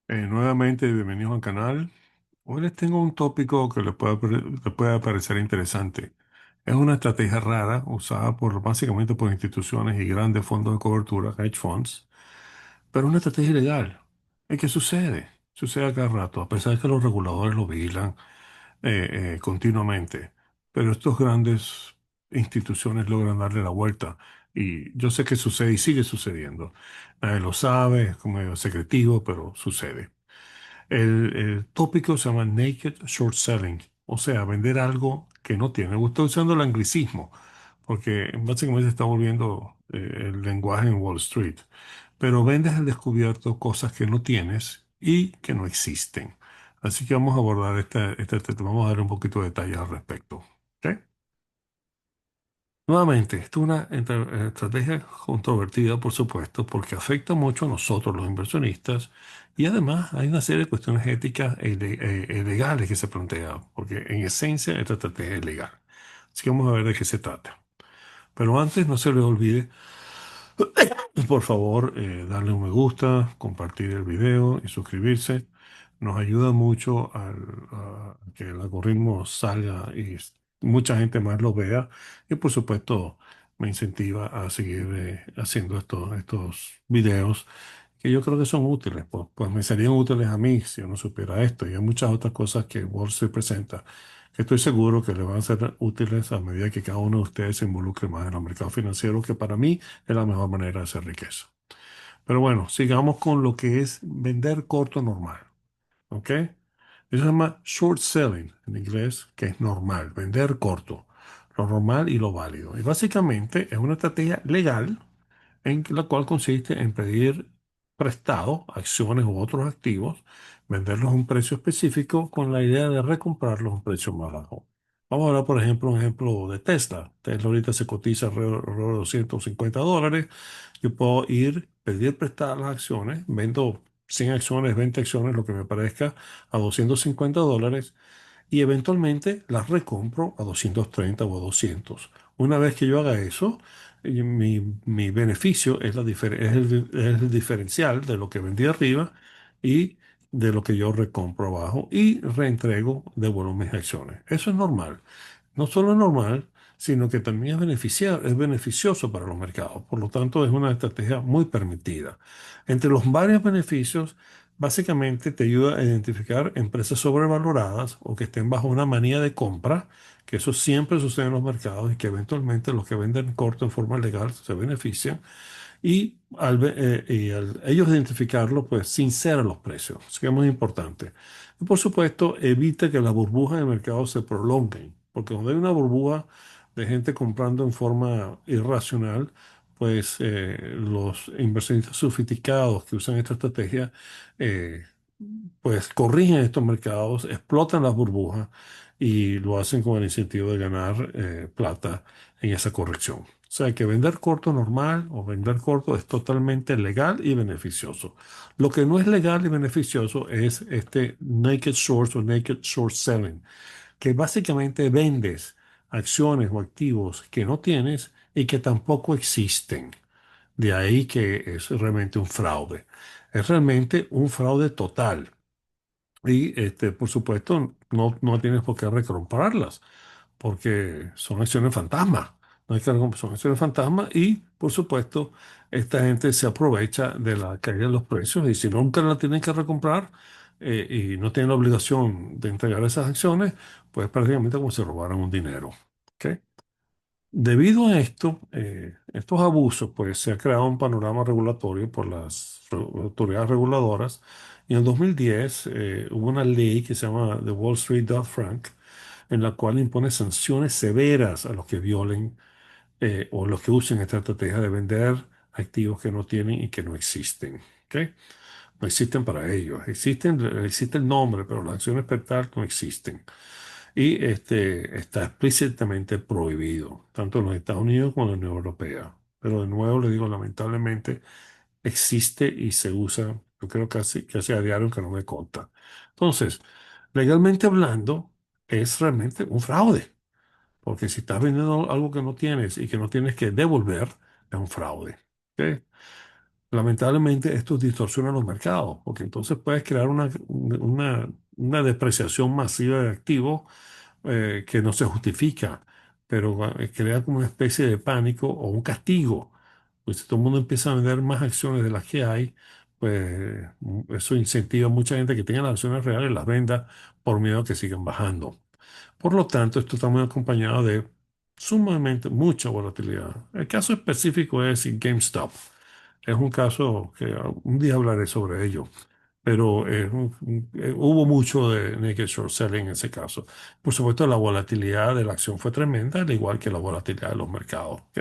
Nuevamente, bienvenidos al canal. Hoy les tengo un tópico que les puede parecer interesante. Es una estrategia rara usada básicamente por instituciones y grandes fondos de cobertura, hedge funds, pero una estrategia ilegal. ¿Y qué sucede? Sucede a cada rato, a pesar de que los reguladores lo vigilan continuamente. Pero estos grandes instituciones logran darle la vuelta. Y yo sé que sucede y sigue sucediendo. Nadie lo sabe, es como medio secretivo, pero sucede. El tópico se llama Naked Short Selling, o sea, vender algo que no tiene. Estoy usando el anglicismo, porque básicamente se está volviendo el lenguaje en Wall Street. Pero vendes al descubierto cosas que no tienes y que no existen. Así que vamos a abordar vamos a dar un poquito de detalle al respecto. ¿Ok? Nuevamente, esto es una estrategia controvertida, por supuesto, porque afecta mucho a nosotros, los inversionistas, y además hay una serie de cuestiones éticas e legales que se plantean, porque en esencia esta estrategia es legal. Así que vamos a ver de qué se trata. Pero antes, no se les olvide, por favor, darle un me gusta, compartir el video y suscribirse. Nos ayuda mucho a que el algoritmo salga y mucha gente más lo vea. Y por supuesto, me incentiva a seguir haciendo estos videos que yo creo que son útiles. Pues me serían útiles a mí si yo no supiera esto. Y hay muchas otras cosas que Wall Street presenta que estoy seguro que le van a ser útiles a medida que cada uno de ustedes se involucre más en los mercados financieros, que para mí es la mejor manera de hacer riqueza. Pero bueno, sigamos con lo que es vender corto normal. ¿Ok? Eso se llama short selling en inglés, que es normal, vender corto, lo normal y lo válido. Y básicamente es una estrategia legal en la cual consiste en pedir prestado acciones u otros activos, venderlos a un precio específico con la idea de recomprarlos a un precio más bajo. Vamos a hablar, por ejemplo, un ejemplo de Tesla. Tesla ahorita se cotiza alrededor de $250. Yo puedo ir, pedir prestadas las acciones, vendo 100 acciones, 20 acciones, lo que me parezca, a $250 y eventualmente las recompro a 230 o a 200. Una vez que yo haga eso, mi beneficio es el diferencial de lo que vendí arriba y de lo que yo recompro abajo y reentrego, devuelvo mis acciones. Eso es normal. No solo es normal, sino que también es beneficioso para los mercados. Por lo tanto, es una estrategia muy permitida. Entre los varios beneficios, básicamente te ayuda a identificar empresas sobrevaloradas o que estén bajo una manía de compra, que eso siempre sucede en los mercados y que eventualmente los que venden corto en forma legal se benefician. Y al ellos identificarlo, pues sinceran los precios. Así que es muy importante. Y por supuesto, evita que las burbujas de mercado se prolonguen, porque cuando hay una burbuja de gente comprando en forma irracional, pues los inversionistas sofisticados que usan esta estrategia, eh, pues corrigen estos mercados, explotan las burbujas y lo hacen con el incentivo de ganar plata en esa corrección. O sea que vender corto normal o vender corto es totalmente legal y beneficioso. Lo que no es legal y beneficioso es este naked short o naked short selling, que básicamente vendes acciones o activos que no tienes y que tampoco existen. De ahí que es realmente un fraude. Es realmente un fraude total. Y por supuesto, no tienes por qué recomprarlas, porque son acciones fantasma. No hay que son acciones fantasma y, por supuesto, esta gente se aprovecha de la caída de los precios y si nunca la tienen que recomprar y no tienen la obligación de entregar esas acciones, pues prácticamente como si robaran un dinero. ¿Ok? Debido a esto, estos abusos, pues se ha creado un panorama regulatorio por las autoridades reguladoras. Y en el 2010 hubo una ley que se llama The Wall Street Dodd-Frank, en la cual impone sanciones severas a los que violen o los que usen esta estrategia de vender activos que no tienen y que no existen. ¿Ok? No existen para ellos. Existe el nombre, pero las acciones per tal no existen. Y está explícitamente prohibido, tanto en los Estados Unidos como en la Unión Europea. Pero de nuevo le digo, lamentablemente existe y se usa, yo creo casi a diario que no me conta. Entonces, legalmente hablando, es realmente un fraude, porque si estás vendiendo algo que no tienes y que no tienes que devolver, es un fraude. ¿Ok? lamentablemente esto distorsiona los mercados, porque entonces puedes crear una depreciación masiva de activos que no se justifica, pero crea como una especie de pánico o un castigo. Pues si todo el mundo empieza a vender más acciones de las que hay, pues eso incentiva a mucha gente que tenga las acciones reales, las venda por miedo a que sigan bajando. Por lo tanto, esto está muy acompañado de sumamente mucha volatilidad. El caso específico es GameStop. Es un caso que un día hablaré sobre ello, pero hubo mucho de naked short selling en ese caso. Por supuesto, la volatilidad de la acción fue tremenda, al igual que la volatilidad de los mercados. ¿Ok?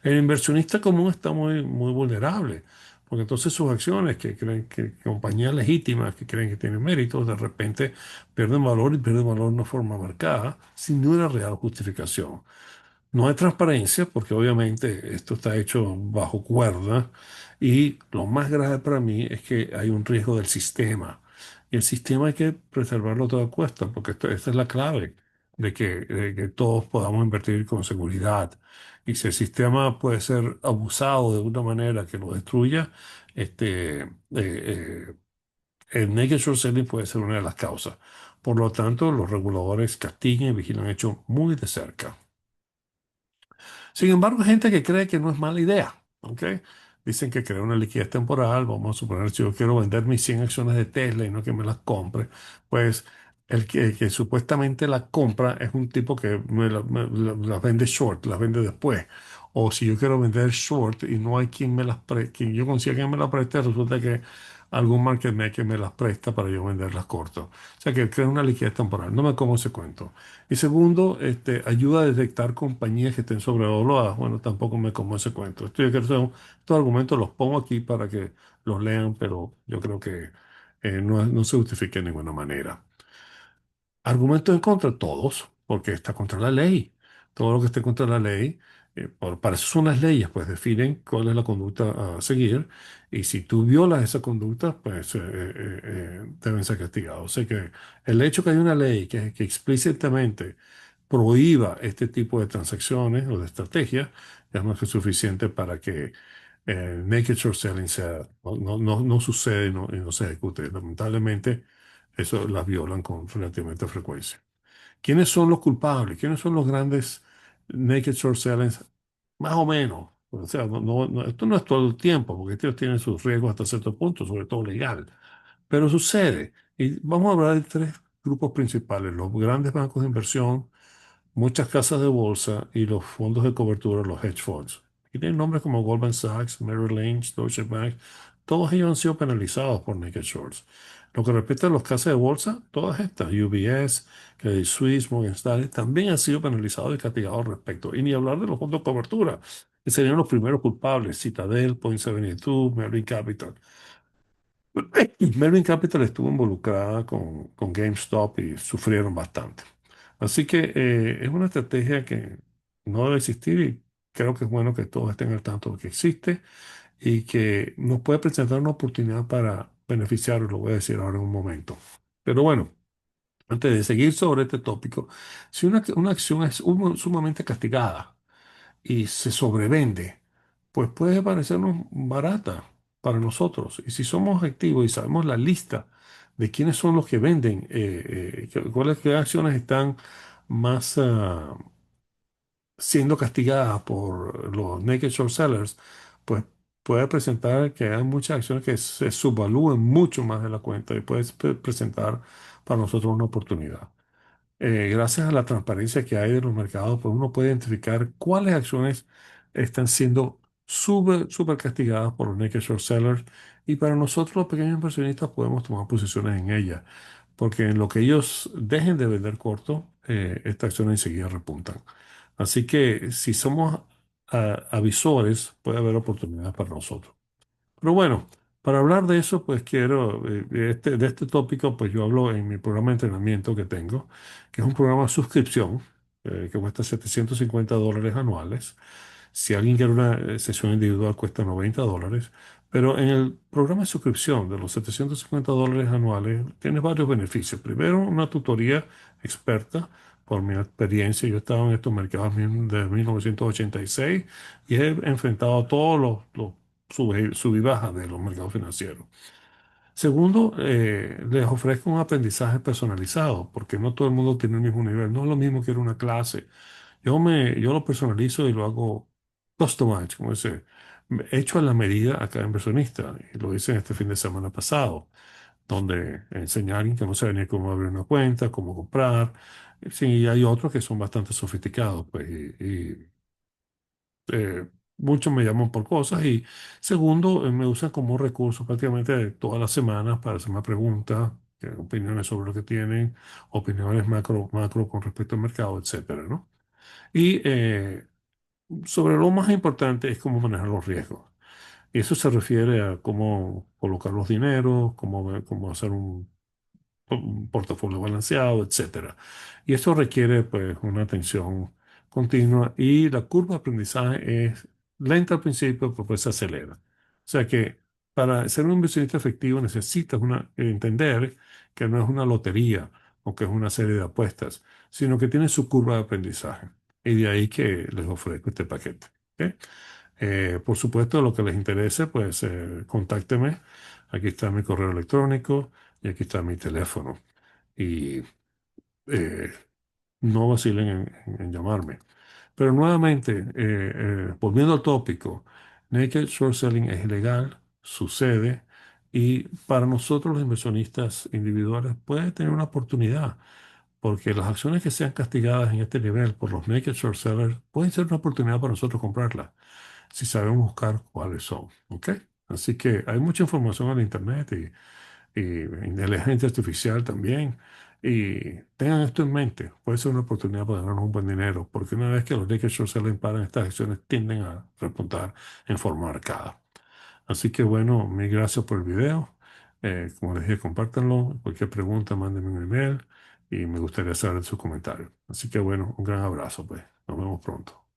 El inversionista común está muy, muy vulnerable, porque entonces sus acciones, que creen que compañías legítimas, que creen que tienen méritos, de repente pierden valor y pierden valor de una forma marcada, sin una real justificación. No hay transparencia porque obviamente esto está hecho bajo cuerda y lo más grave para mí es que hay un riesgo del sistema. Y el sistema hay que preservarlo a toda costa porque esta es la clave de que todos podamos invertir con seguridad. Y si el sistema puede ser abusado de una manera que lo destruya, el naked short selling puede ser una de las causas. Por lo tanto, los reguladores castiguen y vigilan hecho muy de cerca. Sin embargo, hay gente que cree que no es mala idea, ¿ok? Dicen que crea una liquidez temporal. Vamos a suponer, si yo quiero vender mis 100 acciones de Tesla y no que me las compre, pues el que supuestamente las compra es un tipo que las vende short, las vende después. O si yo quiero vender short y no hay quien me las preste, quien yo consiga que me las preste, resulta que algún market maker me las presta para yo venderlas corto. O sea que crea una liquidez temporal. No me como ese cuento. Y segundo, ayuda a detectar compañías que estén sobrevaluadas. Bueno, tampoco me como ese cuento. Estos argumentos los pongo aquí para que los lean, pero yo creo que no se justifica de ninguna manera. Argumentos en contra, todos, porque está contra la ley. Todo lo que esté contra la ley, para eso son las leyes, pues definen cuál es la conducta a seguir. Y si tú violas esa conducta, pues deben ser castigados. O sea que el hecho que hay una ley que explícitamente prohíba este tipo de transacciones o de estrategias es más que suficiente para que naked short selling no sucede y no se ejecute. Lamentablemente, eso las violan con relativamente frecuencia. ¿Quiénes son los culpables? ¿Quiénes son los grandes naked short sellers? Más o menos. O sea, esto no es todo el tiempo, porque ellos tienen sus riesgos hasta cierto punto, sobre todo legal. Pero sucede. Y vamos a hablar de tres grupos principales: los grandes bancos de inversión, muchas casas de bolsa y los fondos de cobertura, los hedge funds. Y tienen nombres como Goldman Sachs, Merrill Lynch, Deutsche Bank. Todos ellos han sido penalizados por naked shorts. Lo que respecta a las casas de bolsa, todas estas, UBS, Credit Suisse, Morgan Stanley, también han sido penalizados y castigados al respecto. Y ni hablar de los fondos de cobertura, que serían los primeros culpables: Citadel, Point72, Merlin Capital. Merlin Capital estuvo involucrada con GameStop y sufrieron bastante. Así que es una estrategia que no debe existir y creo que es bueno que todos estén al tanto de que existe y que nos puede presentar una oportunidad para beneficiar, lo voy a decir ahora en un momento. Pero bueno, antes de seguir sobre este tópico, si una acción es sumamente castigada y se sobrevende, pues puede parecernos barata para nosotros. Y si somos activos y sabemos la lista de quiénes son los que venden, cuáles qué acciones están más siendo castigadas por los naked short sellers, pues puede presentar que hay muchas acciones que se subvalúen mucho más de la cuenta y puede presentar para nosotros una oportunidad. Gracias a la transparencia que hay de los mercados, pues uno puede identificar cuáles acciones están siendo súper castigadas por los naked short sellers y para nosotros los pequeños inversionistas podemos tomar posiciones en ellas, porque en lo que ellos dejen de vender corto, estas acciones enseguida repuntan. Así que si somos avisores, puede haber oportunidades para nosotros. Pero bueno, para hablar de eso, pues quiero, de este tópico, pues yo hablo en mi programa de entrenamiento que tengo, que es un programa de suscripción que cuesta $750 anuales. Si alguien quiere una sesión individual, cuesta $90. Pero en el programa de suscripción de los $750 anuales, tienes varios beneficios. Primero, una tutoría experta. Por mi experiencia, yo he estado en estos mercados desde 1986 y he enfrentado a todos los sub y baja de los mercados financieros. Segundo, les ofrezco un aprendizaje personalizado, porque no todo el mundo tiene el mismo nivel. No es lo mismo que ir a una clase. Yo lo personalizo y lo hago customized, como dice, hecho a la medida a cada inversionista. Y lo hice este fin de semana pasado, donde enseñé a alguien que no sabe ni cómo abrir una cuenta, cómo comprar. Sí, y hay otros que son bastante sofisticados, pues, muchos me llaman por cosas y segundo, me usan como recurso prácticamente todas las semanas para hacerme preguntas, opiniones sobre lo que tienen, opiniones macro con respecto al mercado, etcétera, ¿no? Y sobre lo más importante es cómo manejar los riesgos. Y eso se refiere a cómo colocar los dineros, cómo hacer un portafolio balanceado, etcétera. Y eso requiere pues una atención continua y la curva de aprendizaje es lenta al principio, pero pues se acelera. O sea que para ser un inversionista efectivo necesitas entender que no es una lotería o que es una serie de apuestas, sino que tiene su curva de aprendizaje. Y de ahí que les ofrezco este paquete. ¿Ok? Por supuesto, lo que les interese, pues contácteme. Aquí está mi correo electrónico y aquí está mi teléfono. Y eh, no vacilen en llamarme. Pero nuevamente, volviendo al tópico, naked short selling es ilegal, sucede, y para nosotros los inversionistas individuales puede tener una oportunidad, porque las acciones que sean castigadas en este nivel por los naked short sellers pueden ser una oportunidad para nosotros comprarlas si sabemos buscar cuáles son. ¿Ok? Así que hay mucha información en Internet y inteligencia artificial también. Y tengan esto en mente, puede ser una oportunidad para ganarnos un buen dinero, porque una vez que los naked short sellers paran, estas acciones tienden a repuntar en forma marcada. Así que bueno, mil gracias por el video. Como les dije, compártanlo. Cualquier pregunta, mándenme un email y me gustaría saber sus comentarios. Así que bueno, un gran abrazo, pues. Nos vemos pronto.